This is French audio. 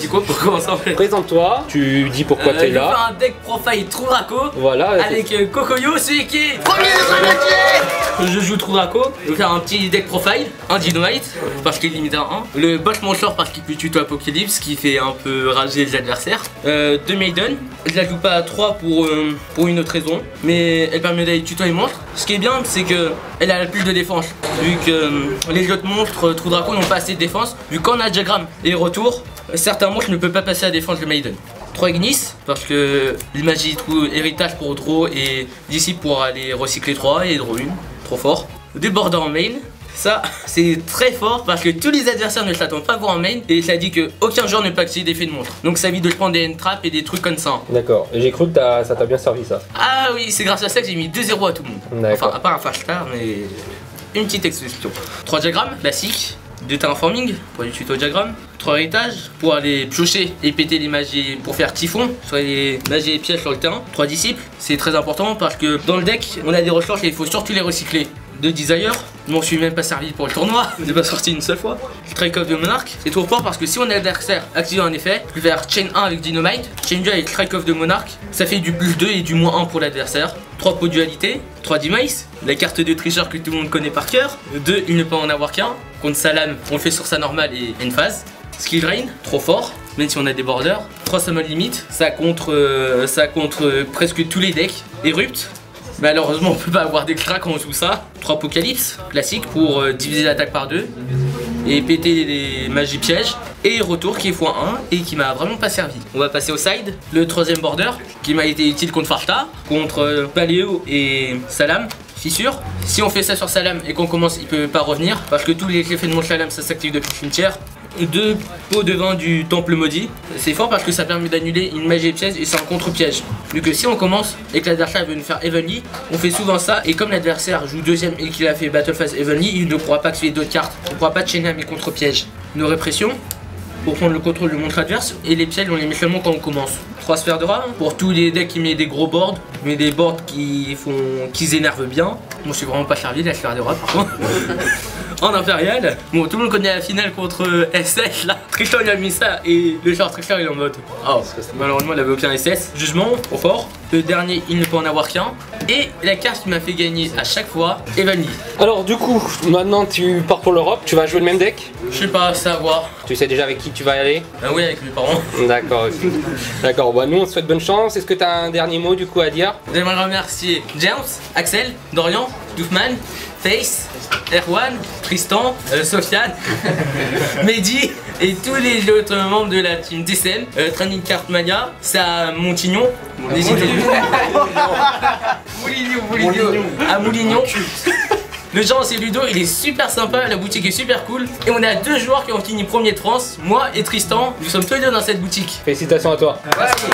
Du coup, pour commencer, présente-toi, tu dis pourquoi t'es là. Je vais faire un deck profile True Draco. Voilà. Avec Kokoyo, celui qui est premier de Je joue True Draco. Je vais faire un petit deck profile. Un Dynamite, parce qu'il est limité à 1. Le Bosch Monster, parce qu'il peut tuto Apocalypse, qui fait un peu rager les adversaires. 2 Maiden. Je la joue pas à 3 pour une autre raison. Mais elle permet d'aller tuto les monstres. Ce qui est bien, c'est que elle a plus de défense. Vu que les autres monstres True Draco n'ont pas assez de défense. Vu qu'on a Diagramme et retour, certains monstres ne peuvent pas passer à la défense de Maiden. 3 Ignis, parce que l'Imagie héritage pour draw et d'ici pour aller recycler 3 et draw 1. Trop fort. Des borders en main. Ça, c'est très fort parce que tous les adversaires ne s'attendent pas à voir en main et ça dit que aucun joueur ne peut activer d'effet de montre. Donc ça évite de se prendre des end-traps et des trucs comme ça. D'accord, et j'ai cru que ça t'a bien servi ça. Ah oui, c'est grâce à ça que j'ai mis 2-0 à tout le monde. Enfin, à part un fast star, mais une petite exception. 3 diagrammes classiques, 2 terraforming pour les tutos diagrammes, 3 héritages pour aller piocher et péter les magies pour faire typhon sur les magies et pièges sur le terrain. 3 disciples, c'est très important parce que dans le deck, on a des ressources et il faut surtout les recycler. 2 Desire, je m'en suis même pas servi pour le tournoi, j'ai pas sorti une seule fois. Strike of the Monarch, c'est trop fort parce que si on a l'adversaire active un effet, je vais faire Chain 1 avec Dynamite, Chain 2 avec Strike of the Monarch, ça fait du plus 2 et du moins 1 pour l'adversaire. 3 pots dualité, 3 Demise, la carte de tricheur que tout le monde connaît par cœur. 2, il ne peut en avoir qu'un. Contre Salam, on le fait sur sa normale et une phase. Skill Drain, trop fort, même si on a des borders. 3 Summon Limit, ça contre presque tous les decks. Erupt, malheureusement on peut pas avoir d'extra quand on joue ça. 3 Apocalypse, classique pour diviser l'attaque par 2 et péter les magies pièges. Et retour qui est x1 et qui m'a vraiment pas servi. On va passer au side, le 3ème border qui m'a été utile contre Farta, contre Paléo et Salam. Fissure. Si on fait ça sur Salam et qu'on commence, il peut pas revenir parce que tous les effets de mon Salam ça s'active depuis le cimetière. 2 pots de vin du temple maudit. C'est fort parce que ça permet d'annuler une magie piège et c'est un contre-piège. Vu que si on commence et que l'adversaire veut nous faire Evenly, on fait souvent ça et comme l'adversaire joue 2ème et qu'il a fait Battle Phase Evenly, il ne pourra pas activer d'autres cartes. On ne pourra pas chaîner à mes contre-pièges. Nos répressions pour prendre le contrôle du monstre adverse et les pièges on les met seulement quand on commence. 3 sphères de rat pour tous les decks qui mettent des gros boards, mais des boards qui énervent bien. Moi je suis vraiment pas servi de la sphère de rat par contre. En impérial, bon tout le monde connaît la finale contre SS là. Tristan il a mis ça et le joueur Tristan il est en mode oh malheureusement il avait aucun SS. Jugement, trop fort. Le dernier il ne peut en avoir qu'un. Et la carte qui m'a fait gagner à chaque fois, Evenly. Alors du coup, maintenant tu pars pour l'Europe, tu vas jouer le même deck? Je sais pas, savoir. Tu sais déjà avec qui tu vas aller? Oui, avec mes parents. D'accord. D'accord, bah nous on te souhaite bonne chance. Est-ce que tu as un dernier mot du coup à dire? J'aimerais remercier James, Axel, Dorian, Doufman, Face, Erwan, Tristan, Sofiane, Mehdi et tous les autres membres de la team TCM, Training Card Mania, ça Montignon, Moulignon, à Moulignon. Le genre c'est Ludo, il est super sympa, la boutique est super cool. Et on a 2 joueurs qui ont fini premier de France, moi et Tristan, nous sommes tous les deux dans cette boutique. Félicitations à toi. Merci.